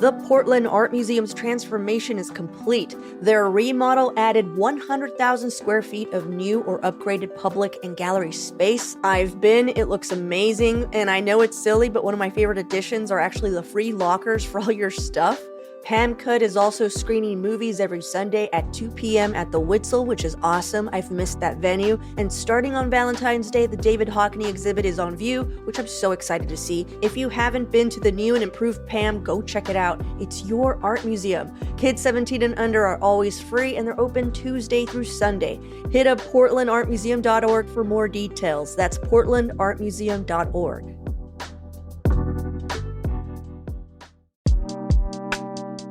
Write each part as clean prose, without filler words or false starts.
The Portland Art Museum's transformation is complete. Their remodel added 100,000 square feet of new or upgraded public and gallery space. I've been, it looks amazing, and I know it's silly, but one of my favorite additions are actually the free lockers for all your stuff. Pam Cut is also screening movies every Sunday at 2 p.m. at the Witzel, which is awesome. I've missed that venue. And starting on Valentine's Day, the David Hockney exhibit is on view, which I'm so excited to see. If you haven't been to the new and improved Pam, go check it out. It's your art museum. Kids 17 and under are always free, and they're open Tuesday through Sunday. Hit up portlandartmuseum.org for more details. That's portlandartmuseum.org.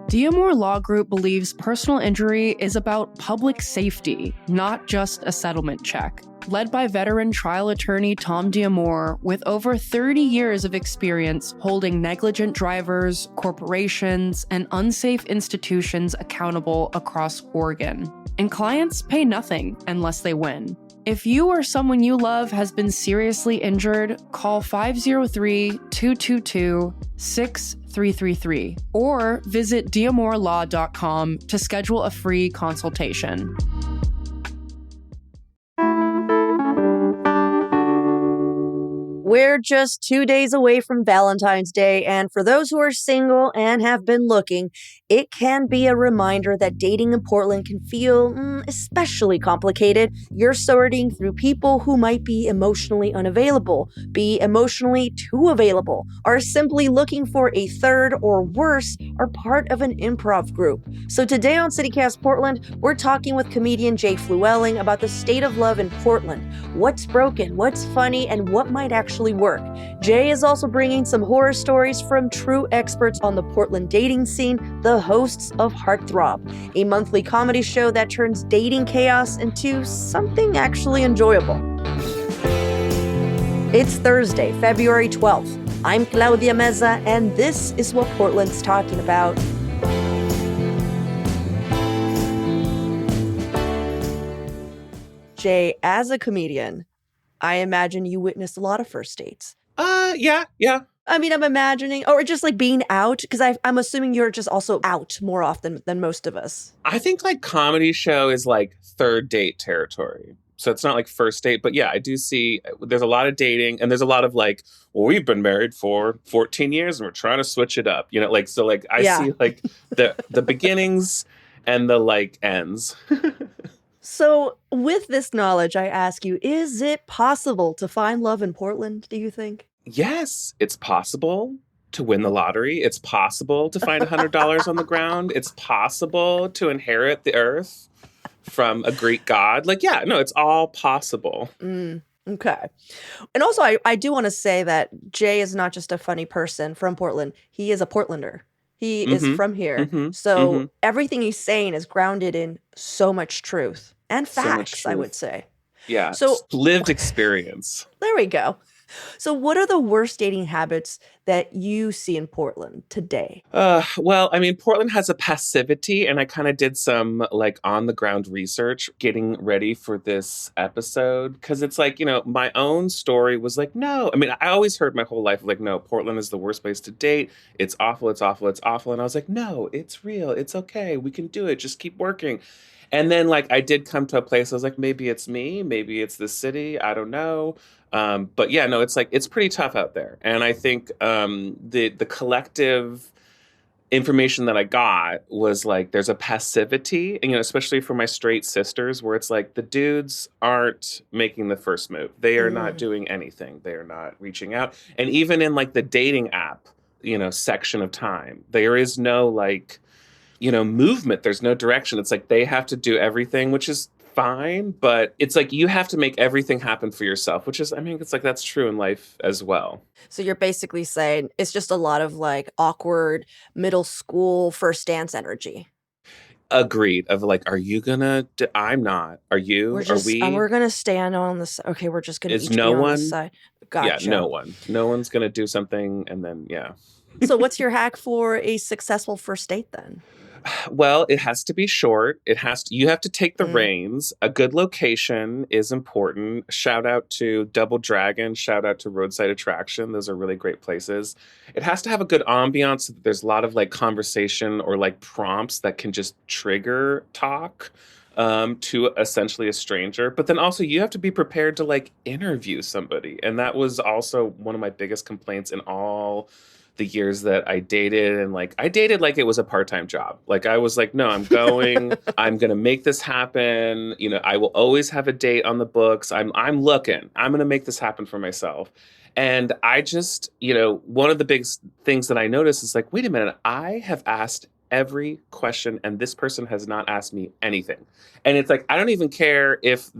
Diamore Law Group believes personal injury is about public safety, not just a settlement check. Led by veteran trial attorney Tom Diamore, with over 30 years of experience holding negligent drivers, corporations, and unsafe institutions accountable across Oregon. And clients pay nothing unless they win. If you or someone you love has been seriously injured, call 503-222-6333 or visit diamorelaw.com to schedule a free consultation. We're just 2 days away from Valentine's Day, and for those who are single and have been looking, it can be a reminder that dating in Portland can feel especially complicated. You're sorting through people who might be emotionally unavailable, be emotionally too available, are simply looking for a third, or worse, are part of an improv group. So today on CityCast Portland, we're talking with comedian Jay Fluelling about the state of love in Portland, what's broken, what's funny, and what might actually work. Jay is also bringing some horror stories from true experts on the Portland dating scene, the hosts of Heartthrob, a monthly comedy show that turns dating chaos into something actually enjoyable. It's Thursday, February 12th. I'm Claudia Meza, and this is what Portland's talking about. Jay, as a comedian, I imagine you witnessed a lot of first dates. Yeah. I mean, I'm imagining, or just like being out, because I'm assuming you're just also out more often than most of us. I think like comedy show is like third date territory. So it's not like first date, but yeah, I do see there's a lot of dating, and there's a lot of like, well, we've been married for 14 years and we're trying to switch it up. So like I see like the beginnings and the like ends. So with this knowledge, I ask you, is it possible to find love in Portland, do you think? Yes, it's possible to win the lottery. It's possible to find $100 on the ground. It's possible to inherit the earth from a Greek god. It's all possible. Okay. And also, I do want to say that Jay is not just a funny person from Portland. He is a Portlander. He is from here. So everything he's saying is grounded in so much truth and facts, I would say. Yeah. So lived experience. There we go. So what are the worst dating habits that you see in Portland today? Portland has a passivity, and I kind of did some like on the ground research getting ready for this episode, because it's like, my own story was like, no. I always heard my whole life like, no, Portland is the worst place to date. It's awful. It's awful. It's awful. And I was like, no, it's real. It's okay. We can do it. Just keep working. And then like I did come to a place I was like, maybe it's me. Maybe it's the city. I don't know. It's like, it's pretty tough out there. And I think the collective information that I got was like, there's a passivity, and, especially for my straight sisters, where it's like the dudes aren't making the first move. They are not doing anything. They are not reaching out. And even in like the dating app, section of time, there is no like, movement. There's no direction. It's like they have to do everything, which is fine, but it's like you have to make everything happen for yourself, which is, it's like that's true in life as well. So you're basically saying it's just a lot of like awkward middle school first dance energy. Agreed. Of like, are you gonna? I'm not. Are you? Are we? We're gonna stand on the side. Okay, we're just gonna. Is each no be on one? The side. Gotcha. Yeah, no one. No one's gonna do something, and then yeah. So what's your hack for a successful first date then? Well, it has to be short. You have to take the Mm. reins. A good location is important. Shout out to Double Dragon, shout out to Roadside Attraction. Those are really great places. It has to have a good ambiance so that there's a lot of like conversation or like prompts that can just trigger talk to essentially a stranger. But then also you have to be prepared to like interview somebody. And that was also one of my biggest complaints in all the years that I dated. And like I dated like it was a part-time job. Like I was like, no, I'm gonna make this happen. You know, I will always have a date on the books. I'm looking. I'm gonna make this happen for myself. And I just, one of the big things that I noticed is like, wait a minute, I have asked every question and this person has not asked me anything. And it's like, I don't even care if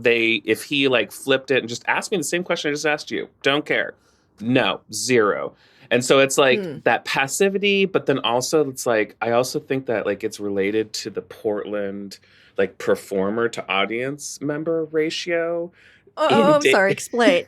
he like flipped it and just asked me the same question I just asked you. Don't care. No, zero. And so it's like that passivity, but then also it's like, I also think that like it's related to the Portland like performer to audience member ratio. I'm sorry, explain.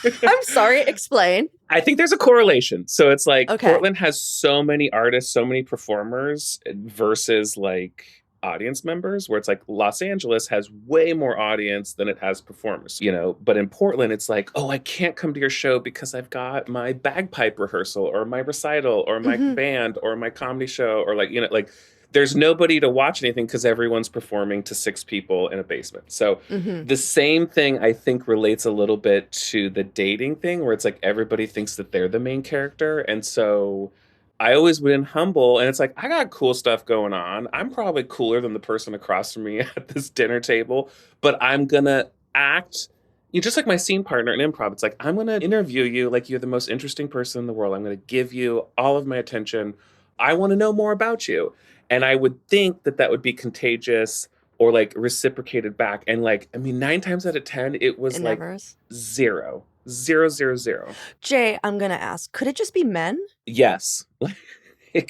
I'm sorry, explain. I think there's a correlation. So it's like Okay. Portland has so many artists, so many performers versus like audience members, where it's like Los Angeles has way more audience than it has performers, but in Portland it's like, oh, I can't come to your show because I've got my bagpipe rehearsal or my recital or my band or my comedy show or like there's nobody to watch anything because everyone's performing to 6 people in a basement. So the same thing I think relates a little bit to the dating thing where it's like everybody thinks that they're the main character. And so I always been humble and it's like, I got cool stuff going on. I'm probably cooler than the person across from me at this dinner table, but I'm going to act just like my scene partner in improv. It's like, I'm going to interview you like you're the most interesting person in the world. I'm going to give you all of my attention. I want to know more about you. And I would think that would be contagious or like reciprocated back. And like, 9 times out of 10, it was like never is. 0, 0, 0, 0. Jay, I'm going to ask, could it just be men? Yes. It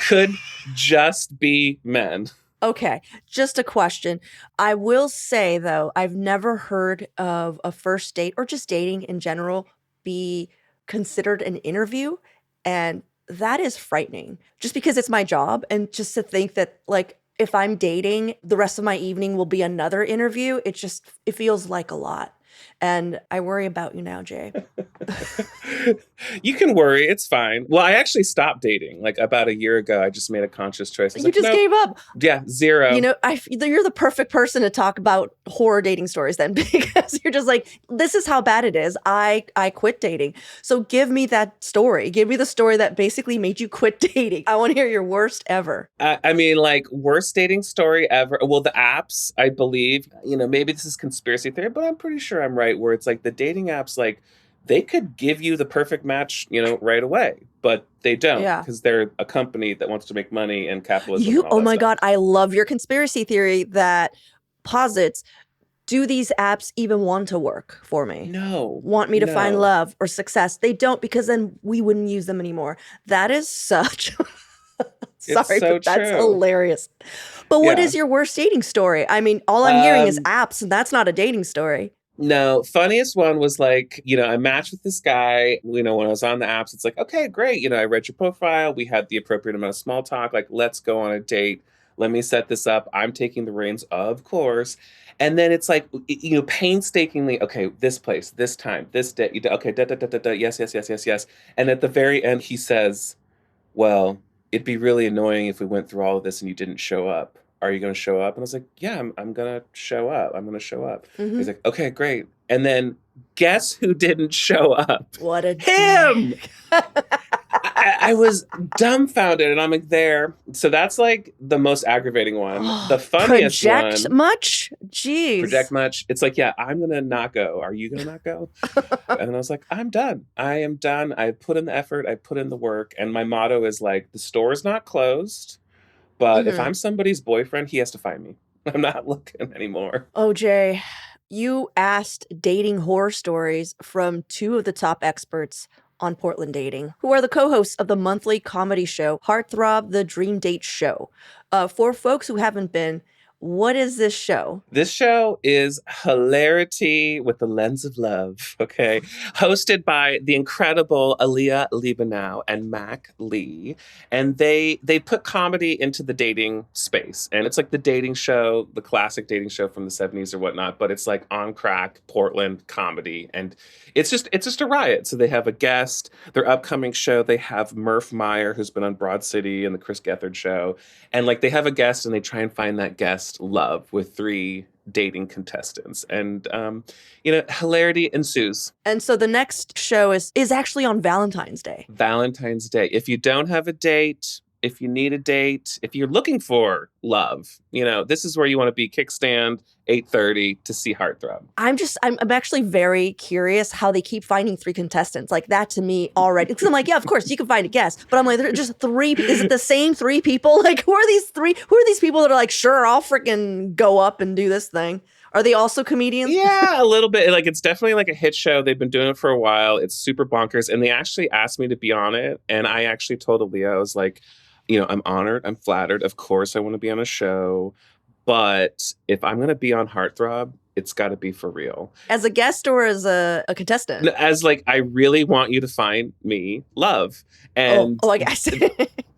could just be men. Okay, just a question. I will say, though, I've never heard of a first date or just dating in general be considered an interview. And that is frightening just because it's my job. And just to think that, like, if I'm dating, the rest of my evening will be another interview. It feels like a lot. And I worry about you now, Jay. You can worry. It's fine. Well, I actually stopped dating like about a year ago. I just made a conscious choice. You just gave up. Yeah, 0. You're the perfect person to talk about horror dating stories then because you're just like, this is how bad it is. I quit dating. So give me that story. Give me the story that basically made you quit dating. I want to hear your worst ever. Like worst dating story ever. Well, the apps, I believe, maybe this is conspiracy theory, but I'm pretty sure I'm right, where it's like the dating apps, like they could give you the perfect match, right away, but they don't because they're a company that wants to make money and capitalism. And all that stuff. God, I love your conspiracy theory that posits, do these apps even want to work for me? No. Want me to find love or success? They don't, because then we wouldn't use them anymore. That is such... Sorry, so but that's true. Hilarious. But what is your worst dating story? All I'm hearing is apps, and that's not a dating story. No, funniest one was like, I matched with this guy, when I was on the apps, it's like, okay, great. I read your profile. We had the appropriate amount of small talk. Like, let's go on a date. Let me set this up. I'm taking the reins, of course. And then it's like, painstakingly, okay, this place, this time, this day. Okay, yes. And at the very end, he says, well, it'd be really annoying if we went through all of this and you didn't show up. Are you going to show up? And I was like, yeah, I'm going to show up. I'm going to show up. Mm-hmm. He's like, okay, great. And then guess who didn't show up? What a him! I was dumbfounded and I'm like there. So that's like the most aggravating one. The funniest project one. Much? Jeez. Project much. It's like, yeah, I'm going to not go. Are you going to not go? And I was like, I'm done. I am done. I put in the effort. I put in the work. And my motto is like, the store is not closed. But if I'm somebody's boyfriend, he has to find me. I'm not looking anymore. Oh, Jay, you asked dating horror stories from 2 of the top experts on Portland dating, who are the co-hosts of the monthly comedy show Heartthrob: The Dream Date Show. For folks who haven't been, What is this show? This show is hilarity with the lens of love, okay? Hosted by the incredible Aaliyah Liebenow and Mac Lee. And they put comedy into the dating space. And it's like the dating show, the classic dating show from the 70s or whatnot, but it's like on crack Portland comedy. And it's just a riot. So they have a guest, their upcoming show, they have Murph Meyer, who's been on Broad City and the Chris Gethard show. And like they have a guest and they try and find that guest love with 3 dating contestants. And hilarity ensues. And so the next show is actually on Valentine's Day. Valentine's Day. If you don't have a date, if you need a date, if you're looking for love, this is where you want to be. Kickstand, 8:30 to see Heartthrob. I'm actually very curious how they keep finding 3 contestants. Like that to me already. Because I'm like, yeah, of course you can find a guest. But I'm like, they're just 3. Is it the same 3 people? Like who are these 3? Who are these people that are like, sure, I'll freaking go up and do this thing? Are they also comedians? Yeah, a little bit. Like it's definitely like a hit show. They've been doing it for a while. It's super bonkers. And they actually asked me to be on it. And I actually told Aaliyah, I was like, I'm honored. I'm flattered. Of course, I want to be on a show. But if I'm going to be on Heartthrob, it's got to be for real. As a guest or as a contestant? As like, I really want you to find me love. And I guess.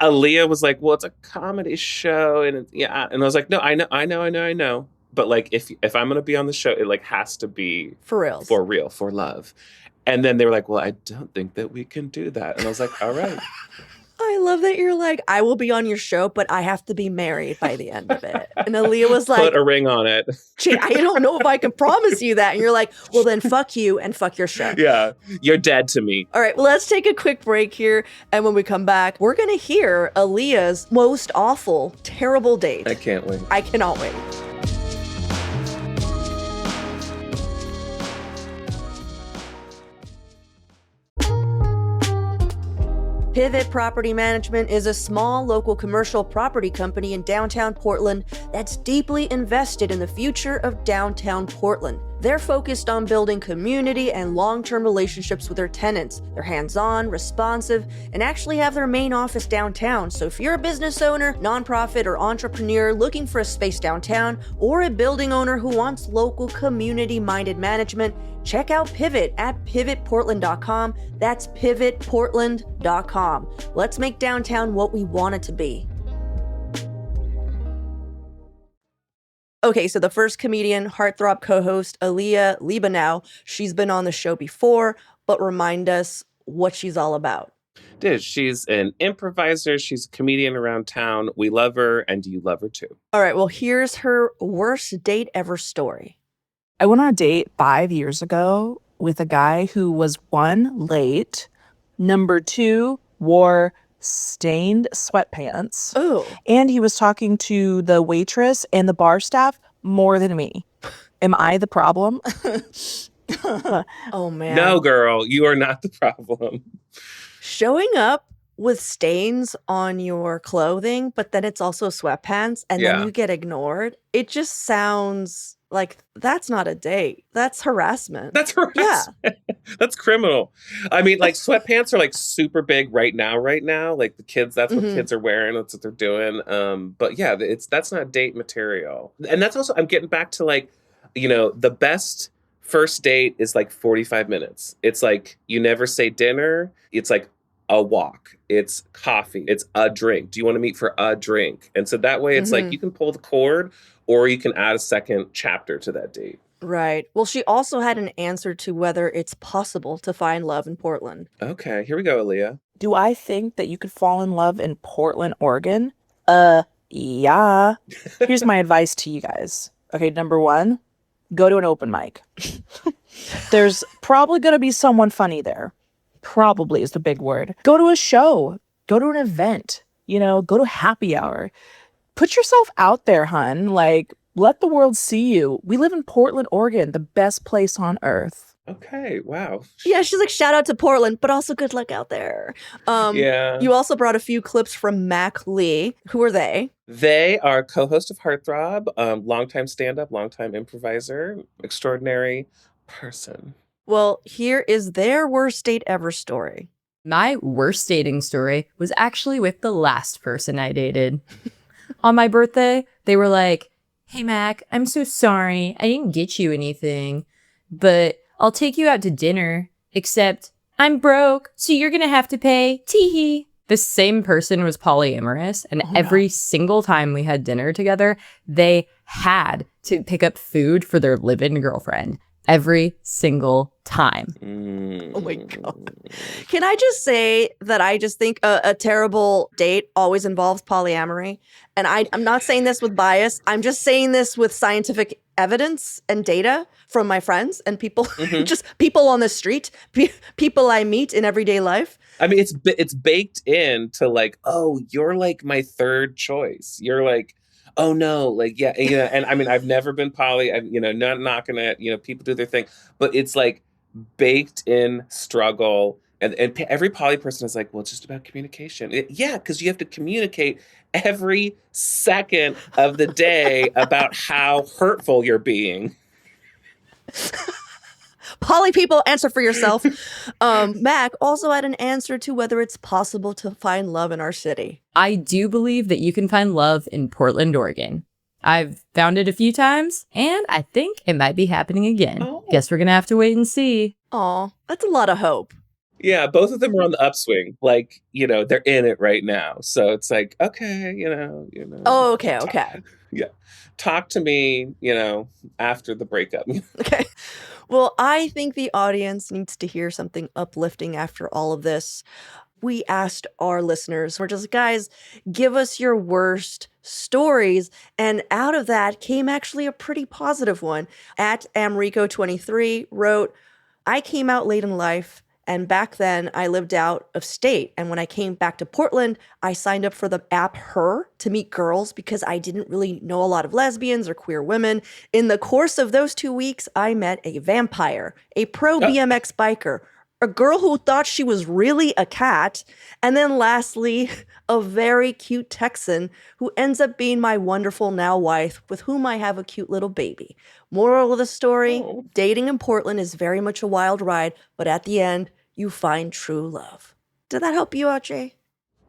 Aaliyah was like, well, it's a comedy show. And yeah. And I was like, no, I know. But like, if I'm going to be on the show, it like has to be for real, for love. And then they were like, well, I don't think that we can do that. And I was like, all right. I love that you're like, I will be on your show, but I have to be married by the end of it. And Aaliyah was like, put a ring on it. I don't know if I can promise you that. And you're like, well, then fuck you and fuck your show. Yeah, you're dead to me. All right, well, let's take a quick break here. And when we come back, we're going to hear Aaliyah's most awful, terrible date. I can't wait. I cannot wait. Pivot Property Management is a small local commercial property company in downtown Portland that's deeply invested in the future of downtown Portland. They're focused on building community and long-term relationships with their tenants. They're hands-on, responsive, and actually have their main office downtown. So if you're a business owner, nonprofit, or entrepreneur looking for a space downtown, or a building owner who wants local community-minded management, check out Pivot at pivotportland.com. That's pivotportland.com. Let's make downtown what we want it to be. Okay, so the first comedian, Heartthrob co-host, Aaliyah Liebenow, she's been on the show before, but remind us what she's all about. She's an improviser. She's a comedian around town. We love her, and you love her too. All right, well, here's her worst date ever story. I went on a date 5 years ago with a guy who was 1, late, 2, wore stained sweatpants. Oh. And he was talking to the waitress and the bar staff more than me. Am I the problem? Oh, man. No, girl, you are not the problem. Showing up with stains on your clothing, but then it's also sweatpants, and then you get ignored. It just sounds like that's not a date. That's harassment. That's harassment. Yeah. That's criminal. I mean, like sweatpants are like super big right now. Like the kids, that's what kids are wearing. That's what they're doing. But yeah, that's not date material. And that's also, I'm getting back to like, the best first date is like 45 minutes. It's like, you never say dinner. It's like a walk. It's coffee. It's a drink. Do you want to meet for a drink? And so that way it's like you can pull the cord or you can add a second chapter to that date. Right. Well, she also had an answer to whether it's possible to find love in Portland. Okay, here we go, Aaliyah. Do I think that you could fall in love in Portland, Oregon? Yeah. Here's my advice to you guys. Okay, 1, go to an open mic. There's probably going to be someone funny there. Probably is the big word. Go to a show. Go to an event. Go to happy hour. Put yourself out there, hun. Like, let the world see you. We live in Portland, Oregon, the best place on earth. Okay, wow. Yeah, she's like, shout out to Portland, but also good luck out there. Yeah. You also brought a few clips from Mac Lee. Who are they? They are co-host of Heartthrob, longtime stand-up, longtime improviser, extraordinary person. Well, here is their worst date ever story. My worst dating story was actually with the last person I dated. On my birthday, they were like, Hey, Mac, I'm so sorry. I didn't get you anything, but I'll take you out to dinner. Except I'm broke, so you're gonna have to pay. Teehee. This same person was polyamorous, and every single time we had dinner together, they had to pick up food for their live-in girlfriend. Every single time. Oh my God. Can I just say that I just think a terrible date always involves polyamory? And I'm not saying this with bias. I'm just saying this with scientific evidence and data from my friends and people, just people on the street, people I meet in everyday life. I mean, it's baked in to like, oh, you're like my third choice. You're like, oh no, like, yeah, you know, and I mean, I've never been poly, not knocking it, people do their thing, but it's like baked in struggle. And every poly person is like, well, it's just about communication. Yeah, because you have to communicate every second of the day about how hurtful you're being. Poly people, answer for yourself. Mac also had an answer to whether it's possible to find love in our city. I do believe that you can find love in Portland, Oregon. I've found it a few times, and I think it might be happening again. Oh. Guess we're gonna have to wait and see. Aw, that's a lot of hope. Yeah, both of them are on the upswing. Like, they're in it right now. So it's like, okay, Oh, okay. Yeah. Talk to me, after the breakup. Okay. Well, I think the audience needs to hear something uplifting after all of this. We asked our listeners, we're just, guys, give us your worst stories. And out of that came actually a pretty positive one. At Amrico23 wrote, I came out late in life. And back then, I lived out of state. And when I came back to Portland, I signed up for the app Her to meet girls because I didn't really know a lot of lesbians or queer women. In the course of those 2 weeks, I met a vampire, a pro BMX biker, a girl who thought she was really a cat, and then lastly, a very cute Texan who ends up being my wonderful now wife with whom I have a cute little baby. Moral of the story, dating in Portland is very much a wild ride, but at the end, you find true love. Did that help you out, Jay?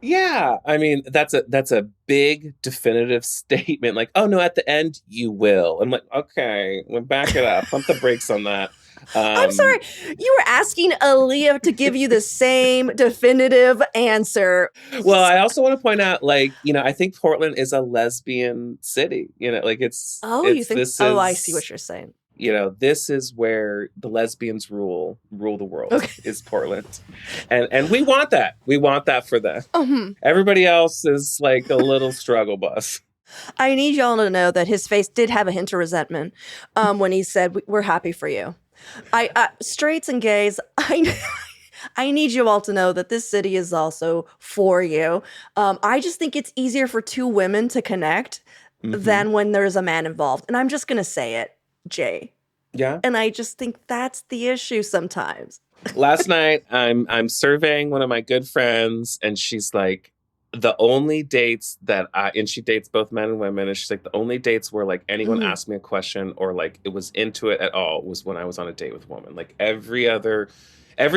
Yeah, I mean, that's a big definitive statement. Like, oh no, at the end you will. I'm like, okay, we'll back it up. Pump the brakes on that. I'm sorry, you were asking Aaliyah to give you the same definitive answer. Well, I also want to point out, like, I think Portland is a lesbian city. Like it's. You think? I see what you're saying. This is where the lesbians rule the world. Okay. Is Portland, and we want that. We want that for them. Everybody else is like a little struggle bus. I need y'all to know that his face did have a hint of resentment when he said, "We're happy for you." Straights and gays, I need you all to know that this city is also for you. I just think it's easier for two women to connect than when there's a man involved. And I'm just going to say it, Jay. Yeah. And I just think that's the issue sometimes. Last night, I'm surveying one of my good friends, and she's like, the only dates and she dates both men and women, and she's like, the only dates where like anyone asked me a question or like it was into it at all was when I was on a date with a woman. Like every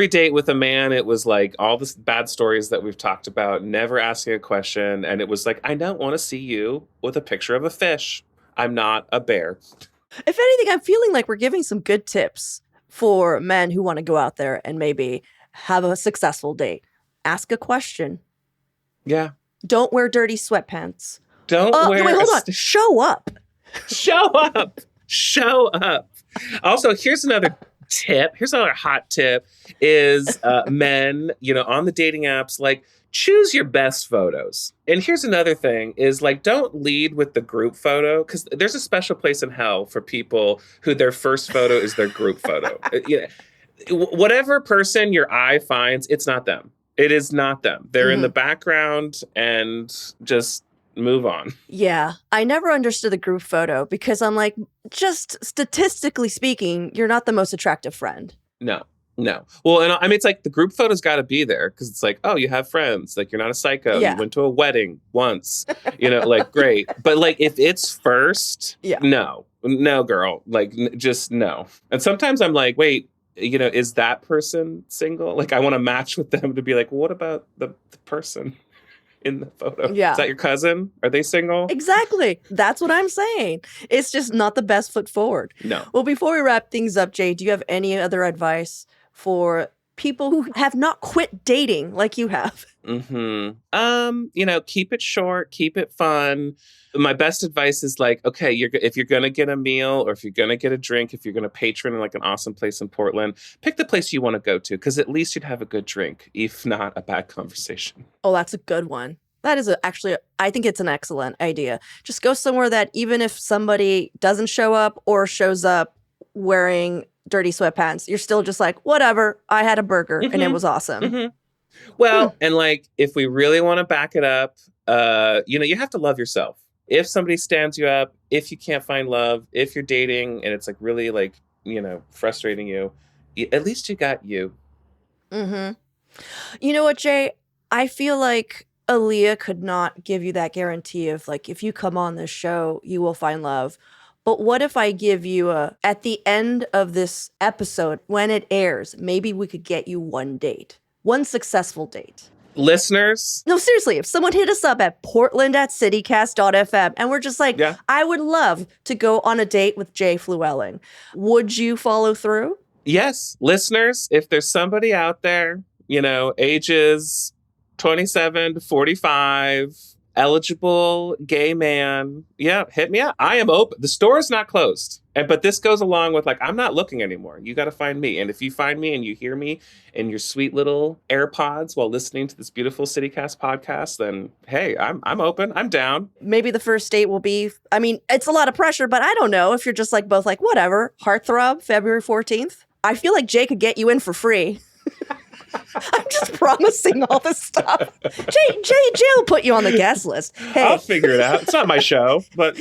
date with a man, it was like all the bad stories that we've talked about, never asking a question. And it was like, I don't want to see you with a picture of a fish. I'm not a bear. If anything, I'm feeling like we're giving some good tips for men who want to go out there and maybe have a successful date. Ask a question. Yeah. Don't wear dirty sweatpants. Don't wear. Wait, hold on. Show up. Show up. Show up. Also, here's another tip. Here's another hot tip is men, on the dating apps, like choose your best photos. And here's another thing is like, don't lead with the group photo because there's a special place in hell for people who their first photo is their group photo. Whatever person your eye finds, it's not them. It is not them. They're in the background and just move on. Yeah. I never understood the group photo because I'm like, just statistically speaking, you're not the most attractive friend. No. Well, and I mean, it's like the group photo's got to be there because it's like, oh, you have friends. Like, you're not a psycho. Yeah. You went to a wedding once, like, great. But like, if it's first, no, girl, like, just no. And sometimes I'm like, wait, is that person single? Like, I want to match with them to be like, what about the person? in the photo. Yeah. Is that your cousin? Are they single? Exactly. That's what I'm saying. It's just not the best foot forward. No. Well, before we wrap things up, Jay, do you have any other advice for people who have not quit dating like you have? Keep it short, keep it fun. My best advice is like, okay, if you're going to get a meal or if you're going to get a drink, if you're going to patron like an awesome place in Portland, pick the place you want to go to because at least you'd have a good drink, if not a bad conversation. Oh, that's a good one. That is I think it's an excellent idea. Just go somewhere that even if somebody doesn't show up or shows up wearing dirty sweatpants, you're still just like, whatever, I had a burger and it was awesome. Well, and like, if we really want to back it up, you have to love yourself. If somebody stands you up, if you can't find love, if you're dating and it's like really like, frustrating you, at least you got you. You know what, Jay? I feel like Aaliyah could not give you that guarantee of like, if you come on this show, you will find love. But what if I give you at the end of this episode, when it airs, maybe we could get you one successful date. Listeners? No, seriously, if someone hit us up at portland@citycast.fm and we're just like, I would love to go on a date with Jay Fluellen, would you follow through? Yes. Listeners, if there's somebody out there, ages 27 to 45, eligible, gay man, hit me up. I am open. The store is not closed. But this goes along with like, I'm not looking anymore. You got to find me. And if you find me and you hear me in your sweet little AirPods while listening to this beautiful CityCast podcast, then hey, I'm open. I'm down. Maybe the first date will be, it's a lot of pressure, but I don't know if you're just like both like, whatever, Heartthrob, February 14th. I feel like Jay could get you in for free. I'm just promising all this stuff. Jay will put you on the guest list. Hey, I'll figure it out. It's not my show, but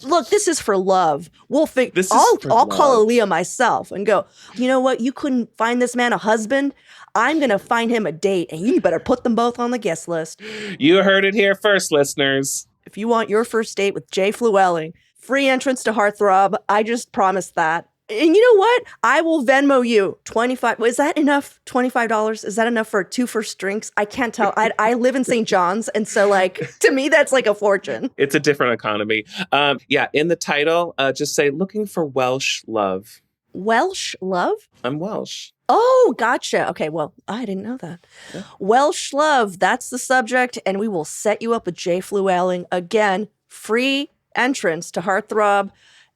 Look, this is for love. We'll figure. I'll call Aaliyah myself and go, you know what? You couldn't find this man a husband. I'm gonna find him a date, and you better put them both on the guest list. You heard it here first, listeners. If you want your first date with Jay Fluellen, free entrance to Heartthrob. I just promised that. And you know what? I will Venmo you $25. Is that enough? $25? Is that enough for 2 first drinks? I can't tell. I live in St. John's. And so to me, that's like a fortune. It's a different economy. In the title, just say looking for Welsh love. Welsh love? I'm Welsh. Oh, gotcha. Okay, well, I didn't know that. Yeah. Welsh love, that's the subject. And we will set you up with Jay Fluellen. Again, free entrance to Heartthrob.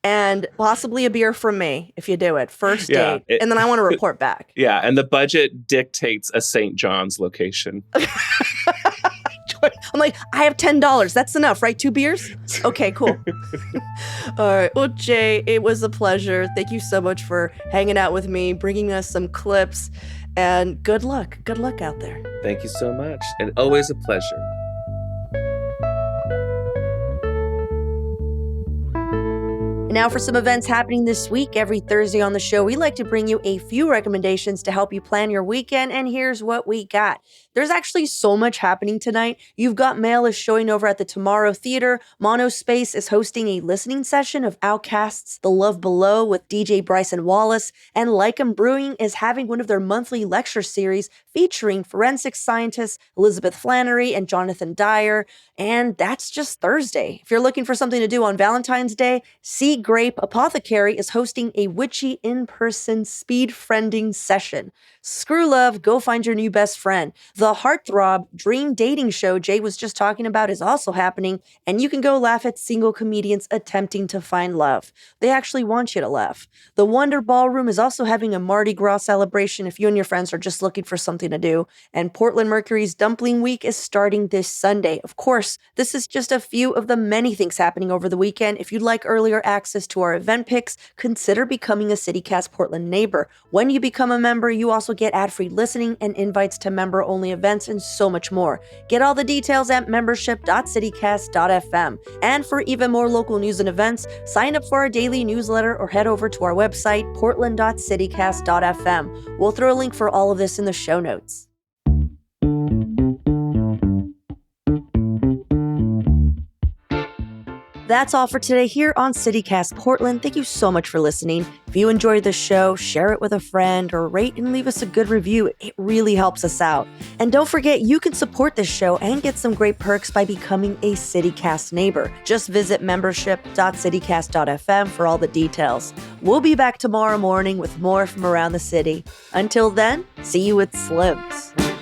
And possibly a beer from me if you do it. First date. And then I want to report back. Yeah. And the budget dictates a St. John's location. I'm like, I have $10. That's enough, right? 2 beers? Okay, cool. All right. Well, Jay, it was a pleasure. Thank you so much for hanging out with me, bringing us some clips. And good luck. Good luck out there. Thank you so much. And always a pleasure. Now for some events happening this week. Every Thursday on the show, we like to bring you a few recommendations to help you plan your weekend, and here's what we got. There's actually so much happening tonight. You've Got Mail is showing over at the Tomorrow Theater. Monospace is hosting a listening session of Outcast's The Love Below with DJ Bryson Wallace, and Lycum Brewing is having one of their monthly lecture series featuring forensic scientists Elizabeth Flannery and Jonathan Dyer, and that's just Thursday. If you're looking for something to do on Valentine's Day, Sea Grape Apothecary is hosting a witchy in-person speed friending session. Screw love, go find your new best friend. The Heartthrob Dream Dating Show Jay was just talking about is also happening, and you can go laugh at single comedians attempting to find love. They actually want you to laugh. The Wonder Ballroom is also having a Mardi Gras celebration if you and your friends are just looking for something to do. And Portland Mercury's Dumpling Week is starting this Sunday. Of course, this is just a few of the many things happening over the weekend. If you'd like earlier access to our event picks, consider becoming a CityCast Portland neighbor. When you become a member, you also get ad-free listening and invites to member-only events and so much more. Get all the details at membership.citycast.fm. And for even more local news and events, sign up for our daily newsletter or head over to our website, portland.citycast.fm. We'll throw a link for all of this in the show notes. That's all for today here on CityCast Portland. Thank you so much for listening. If you enjoyed the show, share it with a friend or rate and leave us a good review. It really helps us out. And don't forget, you can support this show and get some great perks by becoming a CityCast neighbor. Just visit membership.citycast.fm for all the details. We'll be back tomorrow morning with more from around the city. Until then, see you with Slims.